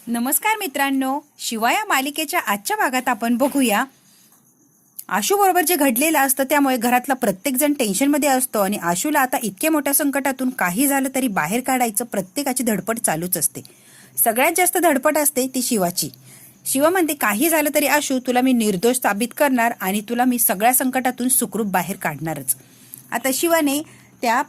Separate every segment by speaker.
Speaker 1: नमस्कार मित्रांनो, शिवा या मालिकेच्या आजच्या भागात आपण बघूया आशू बरोबर जे घडलेलं असतं त्यामुळे घरातला प्रत्येक जण टेन्शनमध्ये असतो आणि आशूला आता इतक्या मोठ्या संकटातून काही झालं तरी बाहेर काढायचं प्रत्येकाची धडपड चालूच असते. सगळ्यात जास्त धडपड असते ती शिवाची. शिवा म्हणते काही झालं तरी आशू तुला मी निर्दोष साबित करणार आणि तुला मी सगळ्या संकटातून सुखरूप बाहेर काढणारच. आता शिवाने त्या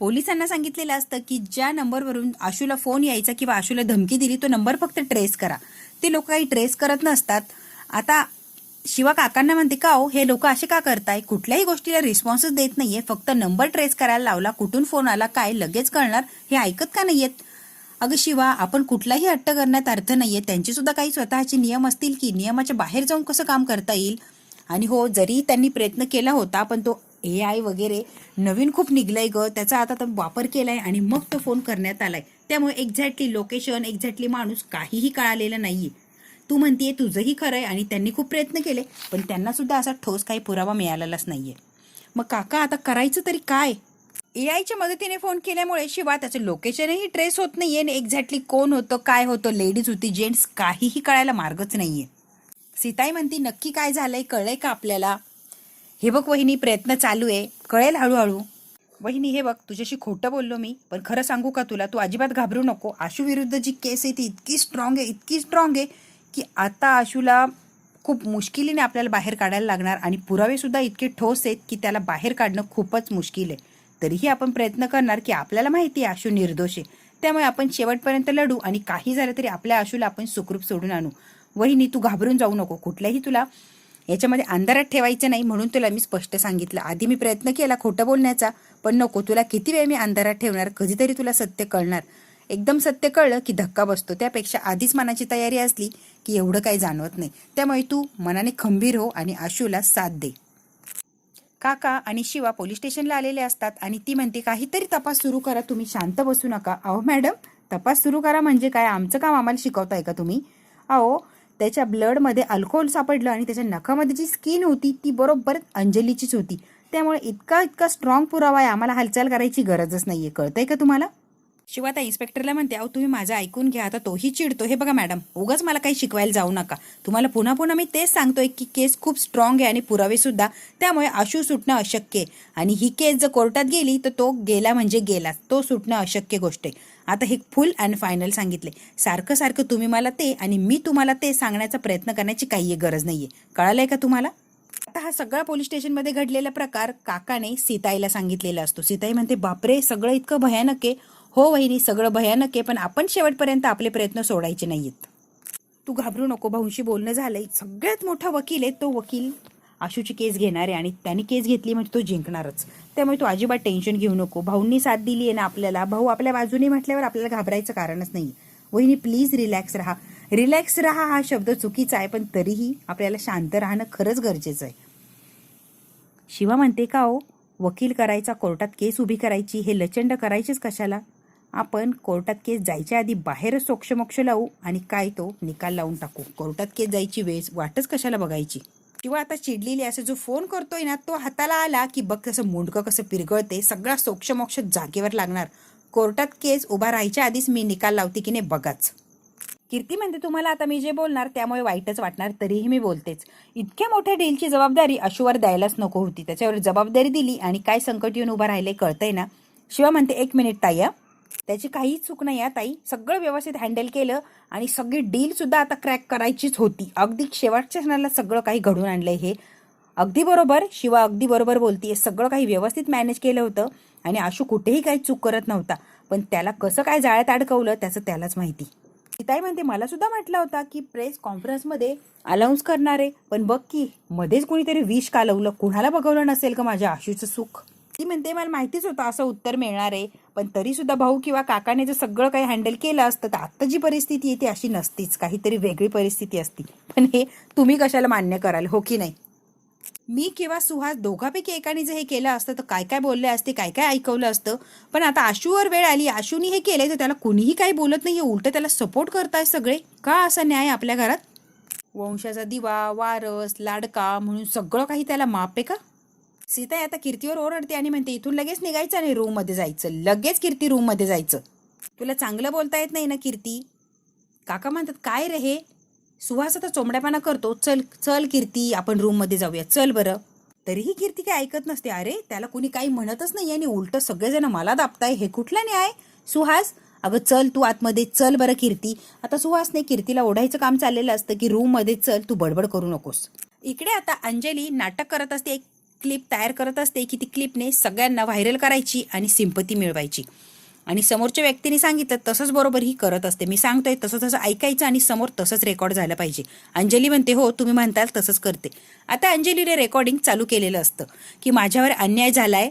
Speaker 1: पोलिसांना सांगितलेलं असतं की ज्या नंबरवरून आशूला फोन यायचा किंवा आशूला धमकी दिली तो नंबर फक्त ट्रेस करा. ते लोक काही ट्रेस करत नसतात. आता शिवा काकांना म्हणते का हो हे लोक असे का करताय, कुठल्याही गोष्टीला रिस्पॉन्सच देत नाहीये, फक्त नंबर ट्रेस करायला लावला, कुठून फोन आला काय लगेच कळणार, हे ऐकत का नाहीयेत. अगं शिवा, आपण कुठलाही हट्ट करण्यात अर्थ नाहीये, त्यांची सुद्धा काही स्वतःचे नियम असतील की नियमाच्या बाहेर जाऊन कसं काम करता येईल. आणि हो, जरी त्यांनी प्रयत्न केला होता पण तो AI वगैरे नवीन खूप निघलंय ग, त्याचा आता तर वापर केलाय आणि मग तो फोन करण्यात आलाय, त्यामुळे एक्झॅक्टली लोकेशन एक्झॅक्टली माणूस काहीही कळालेलं नाहीये. तू म्हणतीये तुझंही खरंय आणि त्यांनी खूप प्रयत्न केले पण त्यांना सुद्धा असा ठोस काही पुरावा मिळालेलाच नाहीये. मग काका आता करायचं तरी काय. AI च्या मदतीने फोन केल्यामुळे शिवा त्याचं लोकेशनही ट्रेस होत नाहीये आणि एक्झॅक्टली कोण होतं काय होतं, लेडीज होती जेंट्स काहीही कळायला मार्गच नाहीये. सीताई म्हणती नक्की काय झालंय, कळलंय का आपल्याला. हे बघ वहिनी, प्रयत्न चालू आहे, कळेल हळूहळू. वहिनी हे बघ, तुझ्याशी खोटं बोललो मी, पण खरं सांगू का तुला, तू अजिबात घाबरू नको. आशू विरुद्ध जी केस आहे ती इतकी स्ट्रॉंग आहे की आता आशूला खूप मुश्किलीने आपल्याला बाहेर काढायला लागणार आणि पुरावे सुद्धा इतके ठोस आहेत की त्याला बाहेर काढणं खूपच मुश्किल आहे. तरीही आपण प्रयत्न करणार की आपल्याला माहिती आहे आशू निर्दोष आहे, त्यामुळे आपण शेवटपर्यंत लढू आणि काही झालं तरी आपल्या आशूला आपण सुखरूप सोडून आणू. वहिनी तू घाबरून जाऊ नको, कुठल्याही तुला याच्यामध्ये अंधारात ठेवायचं नाही म्हणून तुला मी स्पष्ट सांगितलं. आधी मी प्रयत्न केला खोटं बोलण्याचा, पण नको, तुला किती वेळ मी अंधारात ठेवणार, कधीतरी तुला सत्य कळणार. एकदम सत्य कळलं की धक्का बसतो, त्यापेक्षा आधीच मनाची तयारी असली की एवढं काही जाणवत नाही. त्यामुळे तू मनाने खंबीर हो आणि आशूला साथ दे. काका आणि शिवा पोलीस स्टेशनला आलेले असतात आणि ती म्हणते काहीतरी तपास सुरू करा, तुम्ही शांत बसू नका. अहो मॅडम, तपास सुरू करा म्हणजे काय, आमचं काम आम्हाला शिकवताय का तुम्ही. अहो त्याच्या ब्लडमध्ये अल्कोहोल सापडलं आणि त्याच्या नखामध्ये जी स्किन होती ती बरोबर अंजलीचीच होती, त्यामुळे इतका स्ट्रॉंग पुरावा आहे, आम्हाला हालचाल करायची गरजच नाहीये. कळतंय का तुम्हाला. शिवा त्या इन्स्पेक्टरला म्हणते अहो तुम्ही माझं ऐकून घ्या. आता तोही चिडतो. हे बघा मॅडम, उगाच मला काही शिकवायला जाऊ नका. तुम्हाला पुन्हा पुन्हा मी तेच सांगतोय की केस खूप स्ट्रॉंग आहे आणि पुरावे सुद्धा, त्यामुळे आशू सुटणं अशक्य आहे आणि ही केस जर कोर्टात गेली तर तो गेला म्हणजे गेला, तो सुटणं अशक्य गोष्ट आहे. आता हे फुल अँड फायनल सांगितले. सारखं सारखं तुम्ही मला ते आणि मी तुम्हाला ते सांगण्याचा प्रयत्न करण्याची काही गरज नाहीये. कळालंय का तुम्हाला. आता हा सगळा पोलीस स्टेशनमध्ये घडलेला प्रकार काकाने सीताईला सांगितलेला असतो. सीताई म्हणते बापरे, सगळं इतकं भयानक आहे. हो वहिनी, सगळं भयानक आहे, पण आपण शेवटपर्यंत आपले प्रयत्न सोडायचे नाहीयेत. तू घाबरू नको, भाऊंशी बोलणं झालंय, सगळ्यात मोठा वकील आहे तो वकील आशूची केस घेणार आहे आणि त्याने केस घेतली म्हणजे तो जिंकणारच, त्यामुळे तू अजिबात टेन्शन घेऊ नको. भाऊंनी साथ दिली आहे ना आपल्याला, भाऊ आपल्या बाजूने म्हटल्यावर आपल्याला घाबरायचं कारणच नाही. वहिनी प्लीज रिलॅक्स राहा. रिलॅक्स राहा हा शब्द चुकीचा आहे, पण तरीही आपल्याला शांत राहणं खरंच गरजेचं आहे. शिवा म्हणते का हो, वकील करायचा, कोर्टात केस उभी करायची, हे लचंड करायचीच कशाला. आपण कोर्टात केस जायच्या आधी बाहेरच सोक्षमोक्ष लावू आणि काय तो निकाल लावून टाकू. कोर्टात केस जायची वेळ वाटच कशाला बघायची. किंवा आता चिडलेली असं जो फोन करतोय ना तो हाताला आला की बघ कसं मुंडकं कसं पिरगळते, सगळा सोक्षमोक्ष जागेवर लागणार. कोर्टात केस उभा राहायच्या आधीच मी निकाल लावते की नाही बघाच. कीर्ती म्हणते तुम्हाला आता मी जे बोलणार त्यामुळे वाईटच वाटणार, तरीही मी बोलतेच. इतक्या मोठ्या डीलची जबाबदारी आशूवर द्यायलाच नको होती, त्याच्यावर जबाबदारी दिली आणि काय संकट येऊन उभा राहिले कळतंय ना. शिवा म्हणते 1 मिनिट ताई, त्याची काहीच चूक नाही ताई, सगळं व्यवस्थित हँडल केलं आणि सगळी डील सुद्धा आता क्रॅक करायचीच होती. अगदी शेवटच्या क्षणाला सगळं काही घडून आणलंय हे. अगदी बरोबर शिवा, अगदी बरोबर बोलतीये. सगळं काही व्यवस्थित मॅनेज केलं होतं आणि आशू कुठेही काही चूक करत नव्हता, पण त्याला कसं काय जाळ्यात अडकवलं त्याचं त्यालाच माहिती. सीताई म्हणते मला सुद्धा म्हटलं होता की प्रेस कॉन्फरन्समध्ये अनाऊन्स करणार आहे, पण बघ की मध्येच कोणीतरी विष कालवलं, कुणाला बघवलं नसेल का माझ्या आशूचं सुख. ती म्हणते मला माहितीच होतं असं उत्तर मिळणार आहे, पण तरी सुद्धा भाऊ किंवा काकाने जर सगळं काही हँडल केलं असतं तर आत्ता जी परिस्थिती आहे ती अशी नसतीच, काहीतरी वेगळी परिस्थिती असती. पण हे तुम्ही कशाला मान्य कराल, हो की नाही. मी किंवा सुहास दोघांपैकी एकाने जर हे केलं असतं तर काय काय बोलले असते, काय काय ऐकवलं असतं. पण आता आशूवर वेळ आली, आशूनी हे केलंय तर त्याला कुणीही काही बोलत नाहीये, उलट त्याला सपोर्ट करताय सगळे. का असा न्याय आपल्या घरात. वंशाचा दिवा, वारस, लाडका म्हणून सगळं काही त्याला माप आहे का. सीता आता कीर्तीवर ओरडते आणि म्हणते इथून लगेच निघायचं आणि रूममध्ये जायचं. लगेच कीर्ती रूममध्ये जायचं. तुला चांगलं बोलता येत नाही ना कीर्ती. काका म्हणतात काय रे हे, सुहास आता चोंबड्यापणा करतो, चल चल कीर्ती आपण रूममध्ये जाऊया, चल बरं. तरीही कीर्ती काय ऐकत नसते. अरे त्याला कुणी काही म्हणतच नाही आणि उलट सगळेजण मला दाबताय, हे कुठला न्याय. सुहास अगं चल तू आतमध्ये, चल बरं कीर्ती. आता सुहासने कीर्तीला ओढायचं काम चाललेलं असतं की रूममध्ये चल, तू बडबड करू नकोस. इकडे आता अंजली नाटक करत असते, एक क्लिप तयार करत असते की ती क्लिपने सगळ्यांना व्हायरल करायची आणि सिंपती मिळवायची. आणि समोरच्या व्यक्तीने सांगितलं तसंच बरोबर ही करत असते. मी सांगतोय तसं तसं ऐकायचं आणि समोर तसंच रेकॉर्ड झालं पाहिजे. अंजली म्हणते हो तुम्ही म्हणताल तसंच करते. आता अंजलीने रेकॉर्डिंग चालू केलेलं असतं की माझ्यावर अन्याय झालाय,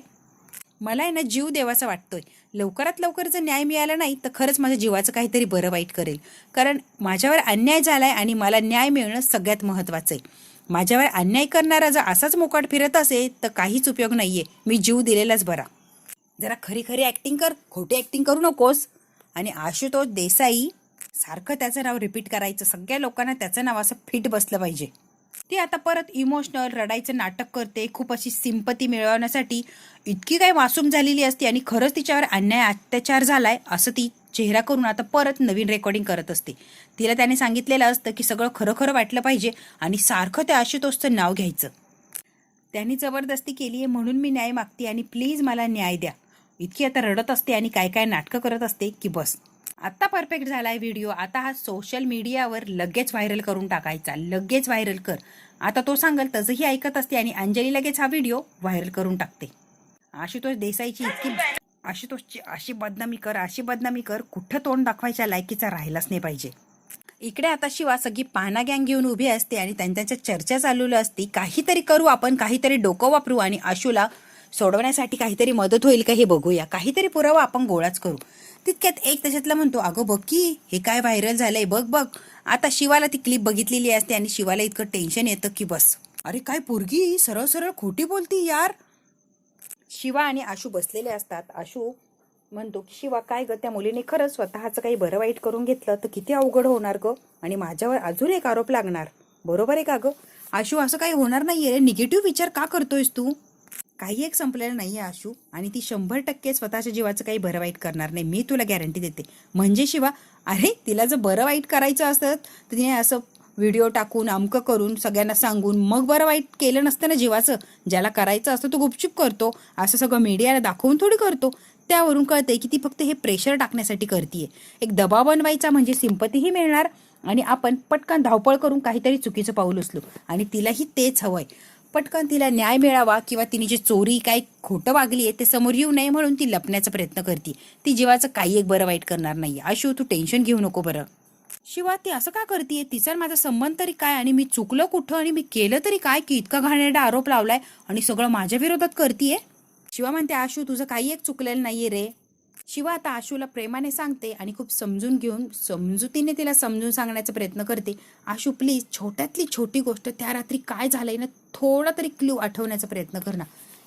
Speaker 1: मला आहे ना जीव देवाचा वाटतोय, लवकरात लवकर जर न्याय मिळाला नाही तर खरंच माझ्या जीवाचं काहीतरी बरं वाईट करेल, कारण माझ्यावर अन्याय झालाय आणि मला न्याय मिळणं सगळ्यात महत्त्वाचं आहे. माझ्यावर अन्याय करणारा जर असाच मोकाट फिरत असेल तर काहीच उपयोग नाहीये, मी जीव दिलेलाच बरा. जरा खरी खरी ॲक्टिंग कर, खोटी ॲक्टिंग करू नकोस. आणि आशुतोष देसाई सारखं त्याचं नाव रिपीट करायचं, सगळ्या लोकांना त्याचं नाव असं फिट बसलं पाहिजे. ती आता परत इमोशनल रडायचं नाटक करते, खूप अशी सिंपती मिळवण्यासाठी इतकी काही मासूम झालेली असते आणि खरंच तिच्यावर अन्याय अत्याचार झालाय असं ती चेहरा करून आता परत नवीन रेकॉर्डिंग करत असते. तिला त्याने सांगितलेलं असतं की सगळं खरं खरं वाटलं पाहिजे आणि सारखं त्या आशुतोषचं नाव घ्यायचं. त्यांनी जबरदस्ती केली आहे म्हणून मी न्याय मागते आणि प्लीज मला न्याय द्या. इतकी आता रडत असते आणि काय काय नाटकं करत असते की बस आता परफेक्ट झालाय व्हिडिओ, आता हा सोशल मीडियावर लगेच व्हायरल करून टाकायचा, लगेच व्हायरल कर. आता तो सांगल तसंही ऐकत असते आणि अंजली लगेच हा व्हिडिओ व्हायरल करून टाकते. आशुतोष देसाईची इतकी आशुतोषची अशी बदनामी कर, कुठं तोंड दाखवायच्या लायकीचा राहिलाच नाही पाहिजे. इकडे आता शिवा सगळी पाना गँग घेऊन उभी असते आणि त्यांच्या चर्चा चालू असती, काहीतरी करू आपण, काहीतरी डोकं वापरू आणि आशूला सोडवण्यासाठी काहीतरी मदत होईल का हे बघूया, काहीतरी पुरावा आपण गोळाच करू. तितक्यात एक त्याच्यातला म्हणतो अगं बघ की हे काय व्हायरल झालंय, बघ बघ. आता शिवाला ती क्लिप बघितलेली असते आणि शिवाला इतकं टेन्शन येतं की बस, अरे काय पोरगी सरळ सरळ खोटी बोलती यार. शिवा आणि आशू बसलेले असतात. आशू म्हणतो की शिवा काय ग, त्या मुलीने खरंच स्वतःचं काही बरं वाईट करून घेतलं तर किती अवघड होणार ग, आणि माझ्यावर अजून एक आरोप लागणार, बरोबर आहे का ग. आशू असं काही होणार नाहीये, निगेटिव्ह विचार का करतोयस तू. काही एक संपलेलं नाहीये आशू, आणि ती 100% स्वतःच्या जीवाचं काही बरं वाईट करणार नाही, मी तुला गॅरंटी देते. म्हणजे शिवा अरे तिला जर बरं वाईट करायचं असतं तर तिने असं व्हिडिओ टाकून अमकं करून सगळ्यांना सांगून मग बरं वाईट केलं नसतं ना जीवाचं. ज्याला करायचं असतं तो गुपचूप करतो, असं सगळं मीडियाला दाखवून थोडी करतो. त्यावरून कळते की ती फक्त हे प्रेशर टाकण्यासाठी करतीये, एक दबाव बनवायचा म्हणजे सिंपतीही मिळणार आणि आपण पटकन धावपळ करून काहीतरी चुकीचं पाऊल उचलू. आणि तिलाही तेच हवंय, पटकन तिला न्याय मिळावा किंवा तिने जे चोरी काय खोटं वागली आहे ते समोर येऊ नये म्हणून ती लपण्याचा प्रयत्न करते. ती जीवाचं काही एक बरं वाईट करणार नाही. आशू तू टेन्शन घेऊ नको बरं. शिवा ती असं का करतीये, तिचा माझा संबंध तरी काय, आणि मी चुकलं कुठं आणि मी केलं तरी काय की इतका घाणेरडा आरोप लावलाय आणि सगळं माझ्या विरोधात करतीये. शिवा म्हणते आशू तुझं काही एक चुकलेलं नाहीये रे. शिवा आता आशूला प्रेमाने सांगते आणि खूप समजून घेऊन समजुतीने तिला समजून सांगण्याचा प्रयत्न करते. आशू प्लीज छोट्यातली छोटी गोष्ट, त्या रात्री काय झालंय ना थोडा तरी क्ल्यू आठवण्याचा प्रयत्न कर ना.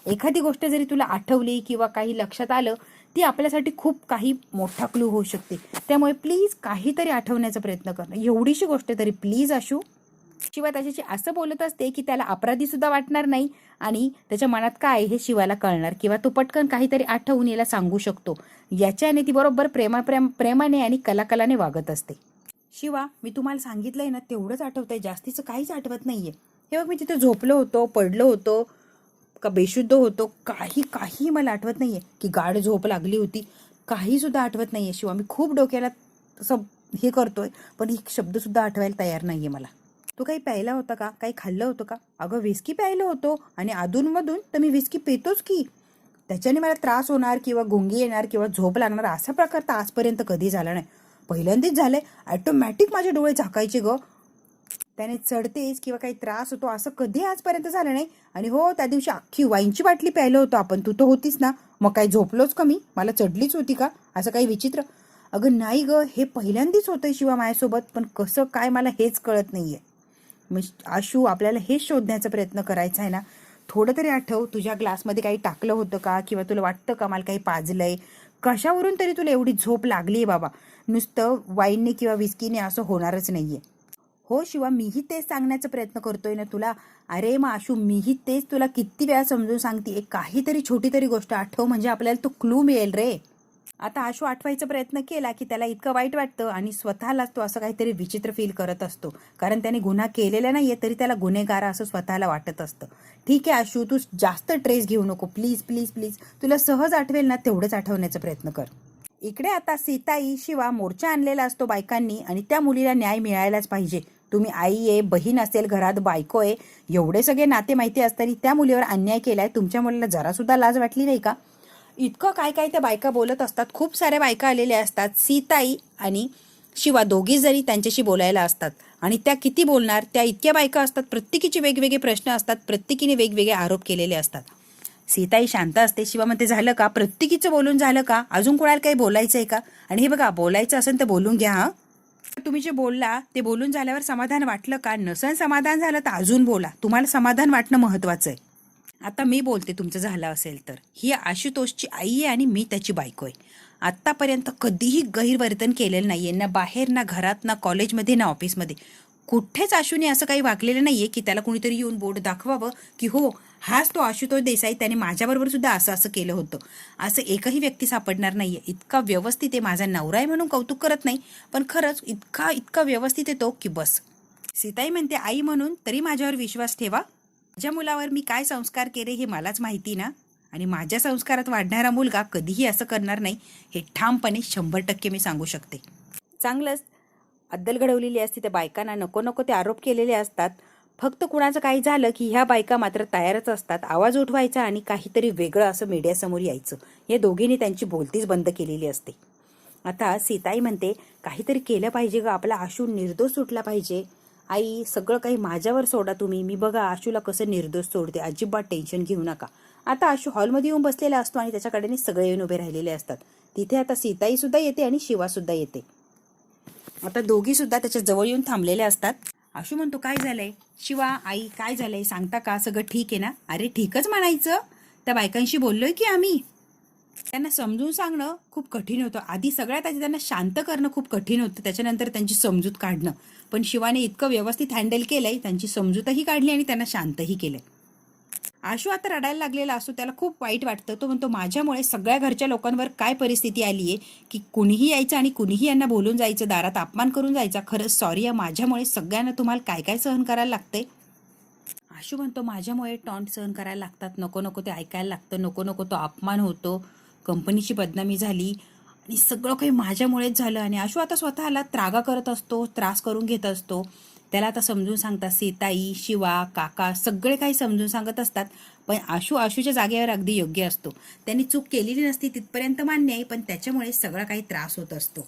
Speaker 1: एखादी गोष्ट जरी तुला आठवली किंवा काही लक्षात आलं ती आपल्यासाठी खूप काही मोठा क्लू होऊ शकते. त्यामुळे प्लीज काहीतरी आठवण्याचा प्रयत्न कर ना, एवढीशी गोष्ट तरी प्लीज आशू. शिवा त्याच्याशी असं बोलत असते की त्याला अपराधी सुद्धा वाटणार नाही आणि त्याच्या मनात काय हे शिवाला कळणार किंवा तो पटकन काहीतरी आठवून याला सांगू शकतो. याच्याने ती बरोबर प्रेमाने आणि कलाकलाने वागत असते. शिवा मी तुम्हाला सांगितलंय ना तेवढंच आठवतंय, जास्तीचं काहीच आठवत नाहीये. हे बघ मी तिथे झोपलो होतो, पडलो होतो का बेशुद्ध होतो, काही मला आठवत नाहीये. की गाढ झोप लागली होती, काही सुद्धा आठवत नाहीये. शिवा मी खूप डोक्याला असं हे करतोय पण एक शब्द सुद्धा आठवायला तयार नाहीये मला. तू काही प्यायला होता का, काही खाल्लं होतं का. अगं विस्की प्यायलं होतो आणि अधूनमधून तर मी विस्की पितोच की, त्याच्याने मला त्रास होणार किंवा गुंगी येणार किंवा झोप लागणार असा प्रकार तर आजपर्यंत कधी झाला नाही. पहिल्यांदाच झालंय. ऑटोमॅटिक माझे डोळे झाकायचे ग, त्याने चढतेच किंवा काही त्रास होतो असं कधी आजपर्यंत झालं नाही. आणि हो त्या दिवशी अख्खी वाईनची बाटली प्यायलं होतं आपण, तू तर होतीस ना, मग काही झोपलोच कमी, मला चढलीच होती का, असं काही विचित्र. अगं नाही ग, हे पहिल्यांदाच होतंय शिवा माझ्यासोबत, पण कसं काय मला हेच कळत नाहीये. मग आशू आपल्याला हेच शोधण्याचा प्रयत्न करायचा आहे ना. थोडं तरी आठव, तुझ्या ग्लासमध्ये काही टाकलं होतं का किंवा तुला वाटतं का मला काही पाजलंय, कशावरून तरी तुला एवढी झोप लागली आहे बाबा. नुसतं वाईनने किंवा विस्कीने असं होणारच नाहीये. हो शिवा मीही तेच सांगण्याचा प्रयत्न करतोय ना तुला. अरे मग आशू मीही तेच तुला किती वेळा समजून सांगते, काहीतरी छोटी तरी गोष्ट आठव म्हणजे आपल्याला तो क्लू मिळेल रे. आता आशू आठवायचा प्रयत्न केला की त्याला इतकं वाईट वाटतं आणि स्वतःलाच तो असं काहीतरी विचित्र फील करत असतो, कारण त्याने गुन्हा केलेला नाहीये तरी त्याला गुन्हेगार असं स्वतःला वाटत असतं. ठीक आहे आशू, तू जास्त ट्रेस घेऊ नको, प्लीज प्लीज प्लीज. तुला सहज आठवेल ना तेवढंच आठवण्याचा प्रयत्न कर. इकडे आता सीताई शिवा मोर्चा आणलेला असतो बायकांनी आणि त्या मुलीला न्याय मिळायलाच पाहिजे. तुम्ही आई आहे, बहीण असेल घरात, बायको आहे, एवढे सगळे नाते माहिती असताना त्या मुलीवर अन्याय केलाय. तुमच्या मुलीला जरासुद्धा लाज वाटली नाही का? इतकं काय काय त्या बायका बोलत असतात. खूप साऱ्या बायका आलेल्या असतात. सीताई आणि शिवा दोघी जरी त्यांच्याशी बोलायला असतात आणि त्या किती बोलणार, त्या इतक्या बायका असतात, प्रत्येकीचे वेगवेगळे प्रश्न असतात, प्रत्येकीने वेगवेगळे आरोप केलेले असतात. सीताई शांत असते. शिवा म्हणते झालं का, प्रत्येकीचं बोलून झालं का, अजून कोणाला काही बोलायचं आहे का? आणि हे बघा, बोलायचं असेल तर बोलून घ्या. हा, तुम्ही जे बोलला ते बोलून झाल्यावर समाधान वाटलं का, नसन समाधान झालं तर अजून बोला. तुम्हाला समाधान वाटणं महत्वाचं आहे. आता मी बोलते, तुमचं झालं असेल तर. ही आशुतोषची आई आहे आणि मी त्याची बायको आहे. आत्तापर्यंत कधीही गैरवर्तन केलेलं नाहीये, ना बाहेर, ना घरात, ना कॉलेजमध्ये, ना ऑफिसमध्ये. कुठेच आशूने असं काही वागलेलं नाहीये की त्याला कुणीतरी येऊन बोट दाखवावं की हो हाच तो आशुतोष देसाई, त्याने माझ्याबरोबर सुद्धा असं असं केलं होतं. असं एकही व्यक्ती सापडणार नाहीये. इतका व्यवस्थित आहे. माझा नवरा आहे म्हणून कौतुक करत नाही, पण खरंच इतका इतका व्यवस्थित आहे तो की बस. सीताई म्हणते, आई म्हणून तरी माझ्यावर विश्वास ठेवा. माझ्या मुलावर मी काय संस्कार केले हे मलाच माहिती ना, आणि माझ्या संस्कारात वाढणारा मुलगा कधीही असं करणार नाही हे ठामपणे 100% मी सांगू शकते. चांगलंच अद्दल घडवलेली असते. त्या बायकांना नको नको ते आरोप केलेले असतात. फक्त कुणाचं काही झालं की ह्या बायका मात्र तयारच असतात आवाज उठवायचा आणि काहीतरी वेगळं असं मीडियासमोर यायचं. या दोघींनी त्यांची बोलतीच बंद केलेली असते. आता सीताई म्हणते, काहीतरी केलं पाहिजे ग, आपला आशू निर्दोष सुटला पाहिजे. आई, सगळं काही माझ्यावर सोडा तुम्ही, मी बघा आशूला कसं निर्दोष सोडते, अजिबात टेन्शन घेऊ नका. आता आशू हॉलमध्ये येऊन बसलेला असतो आणि त्याच्याकडे सगळे येऊन उभे राहिलेले असतात. तिथे आता सीताई सुद्धा येते आणि शिवा सुद्धा येते. आता दोघी सुद्धा त्याच्या जवळ येऊन थांबलेले असतात. आशू म्हणतो, काय झालंय? शिवा, आई काय झालंय सांगता का, सगळं ठीक आहे ना? अरे ठीकच म्हणायचं, त्या बायकांशी बोललोय की आम्ही. त्यांना समजून सांगणं खूप कठीण होतं. आधी सगळ्यात आधी त्यांना शांत करणं खूप कठीण होतं, त्याच्यानंतर त्यांची समजूत काढणं. पण शिवाने इतकं व्यवस्थित हँडल केलंय, त्यांची समजूतही काढली आणि त्यांना शांतही केलंय. आशू आता रडायला लागलेला असतो. त्याला खूप वाईट वाटतं. तो म्हणतो, माझ्यामुळे सगळ्या घरच्या लोकांवर काय परिस्थिती आली आहे की कुणीही यायचं आणि कुणीही यांना बोलून जायचं, दारात अपमान करून जायचा. खरंच सॉरी आहे, माझ्यामुळे सगळ्यांना तुम्हाला काय काय सहन करायला लागतंय. आशू म्हणतो, माझ्यामुळे टॉन्ट सहन करायला लागतात, नको नको ते ऐकायला लागतं, नको नको तो अपमान होतो, कंपनीची बदनामी झाली आणि सगळं काही माझ्यामुळेच झालं. आणि आशू आता स्वतःला त्रागा करत असतो, त्रास करून घेत असतो. त्याला आता समजून सांगतात सीताई, शिवा, काका सगळे काही समजून सांगत असतात. पण आशू आशूच्या जागेवर अगदी योग्य असतो. त्यांनी चूक केलेली नसती तिथपर्यंत मान्य आहे, पण त्याच्यामुळे सगळा काही त्रास होत असतो.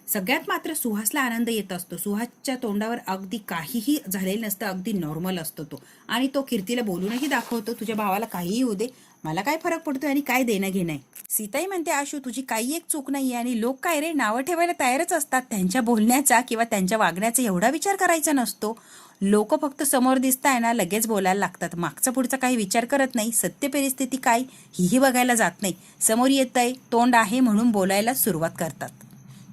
Speaker 1: सगळ्यात मात्र सुहासला आनंद येत असतो. सुहासच्या तोंडावर अगदी काहीही झालेलं नसतं, अगदी नॉर्मल असतो तो. आणि तो कीर्तीला बोलूनही दाखवतो, तुझ्या भावाला काहीही होऊ दे, मला काय फरक पडतोय आणि काय देणं घेणं आहे. सीताई म्हणते, आशू तुझी काही एक चूक नाहीये आणि लोक काय रे नावं ठेवायला तयारच असतात. त्यांच्या बोलण्याचा किंवा त्यांच्या वागण्याचा एवढा विचार करायचा नसतो. लोक फक्त समोर दिसताय ना लगेच बोलायला लागतात, मागचा पुढचा काही विचार करत नाही. सत्य परिस्थिती काय हिही बघायला जात नाही. समोर येतंय, तोंड आहे म्हणून बोलायला सुरुवात करतात.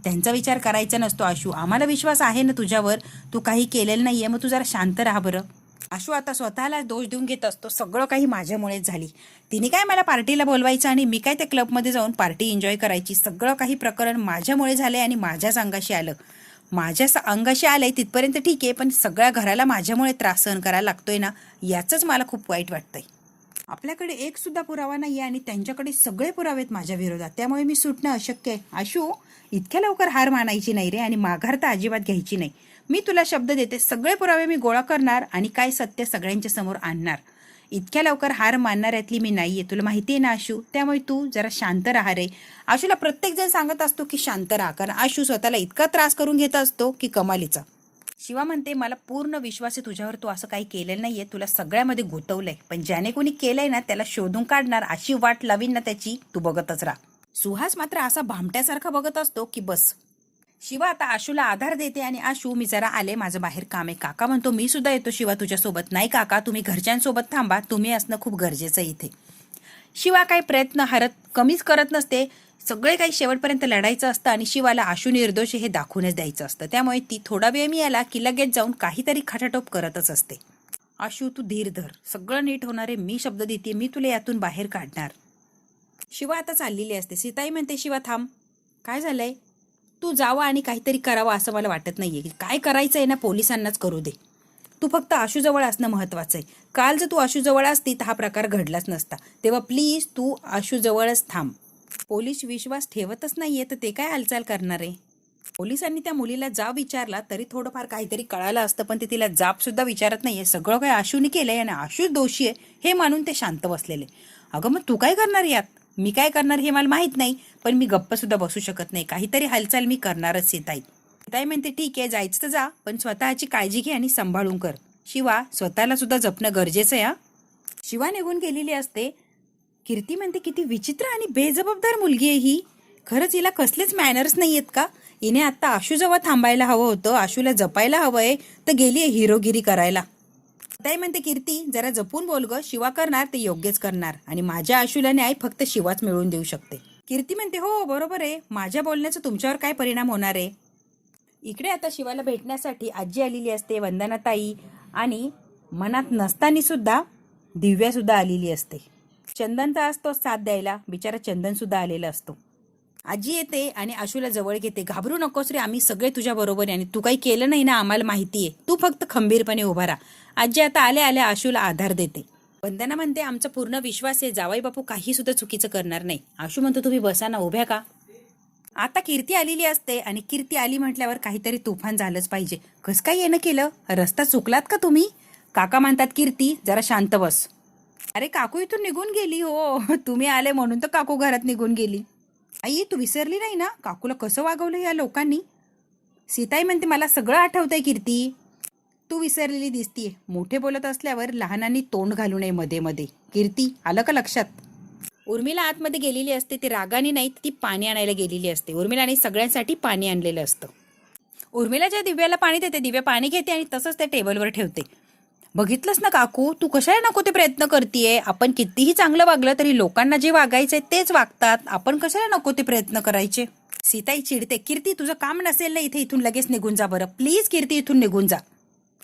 Speaker 1: त्यांचा विचार करायचा नसतो. आशू, आम्हाला विश्वास आहे ना तुझ्यावर, तू काही केलेलं नाहीये, मग तू जरा शांत राहा बरं. आशू आता स्वतःला दोष देऊन घेत असतो, सगळं काही माझ्यामुळेच झाली. तिने काय मला पार्टीला बोलवायचं आणि मी काय त्या क्लबमध्ये जाऊन पार्टी एन्जॉय करायची. सगळं काही प्रकरण माझ्यामुळे झालंय आणि माझ्याच अंगाशी आलं. माझ्या अंगाशी आलंय तिथपर्यंत ठीक आहे, पण सगळ्या घराला माझ्यामुळे त्रास सहन करायला लागतोय ना, याचंच मला खूप वाईट वाटतंय. आपल्याकडे एक सुद्धा पुरावा नाही आणि त्यांच्याकडे सगळे पुरावे आहेत माझ्या विरोधात, त्यामुळे मी सुटणं अशक्य आहे. आशू, इतक्या लवकर हार मानायची नाही रे, आणि माघार तर अजिबात घ्यायची नाही. मी तुला शब्द देते, सगळे पुरावे मी गोळा करणार आणि काय सत्य सगळ्यांच्या समोर आणणार. इतक्या लवकर हार मानणाऱ्यातली मी नाहीये, तुला माहिती आहे ना आशू. त्यामुळे तू जरा शांत राहा रे. आशूला प्रत्येक जण सांगत असतो की शांत राहा, कारण आशू स्वतःला इतका त्रास करून घेत असतो की कमालीचा. शिवा म्हणते, मला पूर्ण विश्वास आहे तुझ्यावर, तू असं काही केलेलं नाहीये, तुला सगळ्यामध्ये गुंतवलंय, पण ज्याने कोणी केलंय ना त्याला शोधून काढणार, अशी वाट लावीन ना त्याची, तू बघतच राहा. सुहास मात्र असा भामट्यासारखा बघत असतो की बस. शिवा आता आशूला आधार देते आणि आशू, मी जरा आले, माझं बाहेर काम आहे. काका म्हणतो, मी सुद्धा येतो शिवा तुझ्यासोबत. नाही काका, तुम्ही घरच्यांसोबत थांबा, तुम्ही असणं खूप गरजेचं आहे इथे. शिवा काही प्रयत्न हरत कमीच करत नसते, सगळे काही शेवटपर्यंत लढायचं असतं आणि शिवाला आशू निर्दोष हे दाखवूनच द्यायचं असतं. त्यामुळे ती थोडा वेळ मिळाला की लगेच जाऊन काहीतरी खटाटोप करतच असते. आशू, तू धीर धर, सगळं नीट होणार आहे, मी शब्द देते, मी तुला यातून बाहेर काढणार. शिवा आता चाललेली असते. सीताई म्हणते, शिवा थांब, काय झालंय? तू जावा आणि काहीतरी करावं असं मला वाटत नाहीये. काय करायचं आहे ना पोलिसांनाच करू दे. तू फक्त आशूजवळ असणं महत्त्वाचं आहे. काल जर तू आशूजवळ असती तर हा प्रकार घडलाच नसता. तेव्हा प्लीज तू आशूजवळच थांब. पोलीस विश्वास ठेवतच नाहीये तर ते काय हालचाल करणार आहे? पोलिसांनी त्या मुलीला जाब विचारला तरी थोडंफार काहीतरी कळालं असतं, पण ते तिला जाब सुद्धा विचारत नाहीये. सगळं काही आशूने केलंय आणि आशू दोषी आहे हे मानून ते शांत बसलेले. अगं मग तू काय करणार यात? मी काय करणार हे मला माहित नाही, पण मी गप्प सुद्धा बसू शकत नाही. काहीतरी हालचाल मी करणारच. सीताई म्हणते, ठीक आहे जायचं तर जा, पण स्वतःची काळजी घे आणि सांभाळून कर. शिवा, स्वतःला सुद्धा जपणं गरजेचं आहे. शिवा निघून गेलेली असते. कीर्ती म्हणते, किती विचित्र आणि बेजबाबदार मुलगी आहे ही. खरंच हिला कसलेच मॅनर्स नाही आहेत का? हिने आता आशूजवळ थांबायला हवं होतं, आशूला जपायला हवंय, तर गेली हिरोगिरी करायला. ताई म्हणते, कीर्ती जरा जपून बोल ग, शिवा करणार ते योग्यच करणार आणि माझ्या आशूला न्याय फक्त शिवाच मिळवून देऊ शकते. कीर्ती म्हणते, हो बरोबर आहे, माझ्या बोलण्याचा तुमच्यावर काय परिणाम होणार आहे? इकडे आता शिवाला भेटण्यासाठी आजी आलेली असते, वंदनाताई, आणि मनात नसताना सुद्धा दिव्या सुद्धा आलेली असते. चंदन तर असतो साथ द्यायला, बिचारा चंदन सुद्धा आलेला असतो. आजी येते आणि आशूला जवळ घेते. घाबरू नकोस रे, आम्ही सगळे तुझ्या बरोबर आहे आणि तू काही केलं नाही ना, आम्हाला माहिती आहे. तू फक्त खंबीरपणे उभा राहा. आजी आता आल्या आल्या आशूला आधार देते. वंदना म्हणते, आमचा पूर्ण विश्वास आहे, जावाई बापू काही सुद्धा चुकीचं करणार नाही. आशू म्हणतो, तुम्ही बसा ना, उभ्या का? आता कीर्ती आलेली असते आणि कीर्ती आली म्हटल्यावर काहीतरी तुफान झालंच पाहिजे. कसं काय येणं केलं? रस्ता चुकलात का तुम्ही? काका म्हणतात, कीर्ती जरा शांत बस. अरे काकू इथून निघून गेली हो, तुम्ही आले म्हणून तर काकू घरात निघून गेली. आई तू विसरली नाही ना काकूला कसं वागवलं या लोकांनी? सीताई म्हणते, मला सगळं आठवतंय कीर्ती, तू विसरलेली दिसतीये. मोठे बोलत असल्यावर लहानांनी तोंड घालू नये मध्ये मध्ये. कीर्ती आलं का लक्षात? उर्मिला आतमध्ये गेलेली असते, ती रागाने नाही ती पाणी आणायला गेलेली असते. उर्मिलाने सगळ्यांसाठी पाणी आणलेलं असतं. उर्मिला ज्या दिव्याला पाणी देते, दिव्या पाणी घेते आणि तसंच त्या टेबलवर ठेवते. बघितलंस ना काकू, तू कशाला नको ते प्रयत्न करतेय? आपण कितीही चांगलं वागलं तरी लोकांना जे वागायचंय तेच वागतात. आपण कशाला नको ते प्रयत्न करायचे? सीताई चिडते, कीर्ती तुझं काम नसेल ना इथे, इथून लगेच निघून जा बरं, प्लीज कीर्ती इथून निघून जा.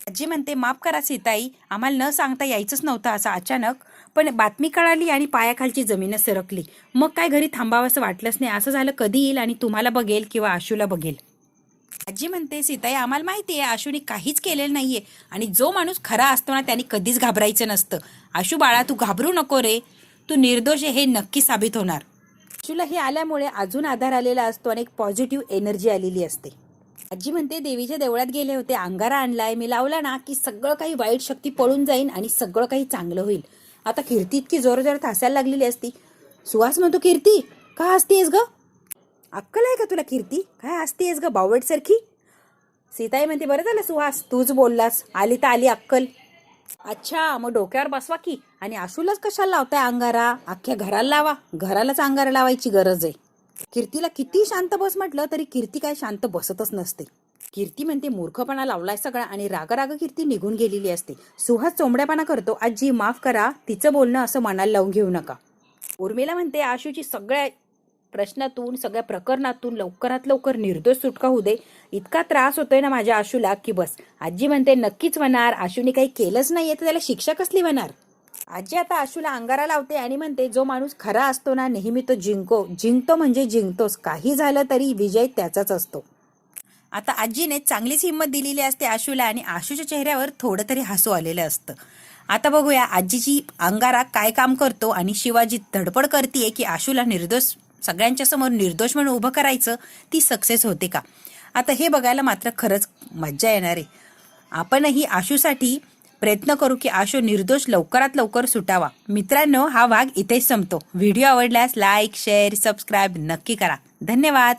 Speaker 1: आजी म्हणते, माफ करा सीताई, आम्हाला न सांगता यायचंच नव्हतं असं अचानक, पण बातमी कळाली आणि पायाखालची जमीनच सरकली. मग काय घरी थांबावं असं वाटलंच नाही. असं झालं कधी येईल आणि तुम्हाला बघेल किंवा आशूला बघेल. आजी म्हणते, सीताई आम्हाला माहिती आहे आशूने काहीच केलेलं नाहीये आणि जो माणूस खरा असतो ना त्याने कधीच घाबरायचं नसतं. आशू बाळा तू घाबरू नको रे, तू निर्दोष आहे हे नक्की साबित होणार. आशूला हे आल्यामुळे अजून आधार आलेला असतो आणि एक पॉझिटिव्ह एनर्जी आलेली असते. आजी म्हणते, देवीच्या देवळात गेले होते, अंगारा आणलाय मी, लावला ना की सगळं काही वाईट शक्ती पळून जाईल आणि सगळं काही चांगलं होईल. आता कीर्ती इतकी जोरजोरात हसायला लागलेली असती. सुहास म्हणतो, कीर्ती का हसतेस ग? अक्कल आहे का तुला कीर्ती? काय हसतेस ग बावळटसारखी? सीताई म्हणते, बरं झालं सुहास तूच बोललास, आली तर आली अक्कल. अच्छा मग डोक्यावर बसवा की, आणि आशूलाच कशाला लावताय अंगारा? अख्ख्या घराला लावा, घरालाच अंगारा लावायची गरज आहे. कीर्तीला किती शांत बस म्हटलं तरी कीर्ती काय शांत बसतच नसते. कीर्ती म्हणते, मूर्खपणा लावलाय सगळा, आणि राग कीर्ती निघून गेलेली असते. सुहास चोंबड्यापणा करतो, आजी माफ करा, तिचं बोलणं असं मनाला लावून घेऊ नका. उर्मिला म्हणते, आशूची सगळ्या प्रश्नातून सगळ्या प्रकरणातून लवकरात लवकर निर्दोष सुटका होऊ दे. इतका त्रास होतोय ना माझ्या आशूला की बस. आजी म्हणते, नक्कीच होणार, आशूने काही केलंच नाहीये तर त्याला शिक्षा कसली होणार? आजी आता आशूला अंगारा लावते आणि म्हणते, जो माणूस खरा असतो ना नेहमी तो जिंकतो म्हणजे जिंकतोच, काही झालं तरी विजय त्याचाच असतो. आता आजीने चांगलीच हिंमत दिलेली असते आशूला आणि आशूच्या चेहऱ्यावर थोडं तरी हसू आलेलं असतं. आता बघूया आजीची अंगारा काय काम करतो आणि शिवाजी धडपड करते की आशूला निर्दोष, सगळ्यांच्या समोर निर्दोष म्हणून उभं करायचं, ती सक्सेस होते का? आता हे बघायला मात्र खरंच मज्जा येणार आहे. आपणही आशूसाठी प्रयत्न करू की आशू निर्दोष लवकरात लवकर सुटावा. मित्रांनो, हा भाग इथेच संपतो. व्हिडिओ आवडल्यास लाईक, शेअर, सबस्क्राईब नक्की करा. धन्यवाद.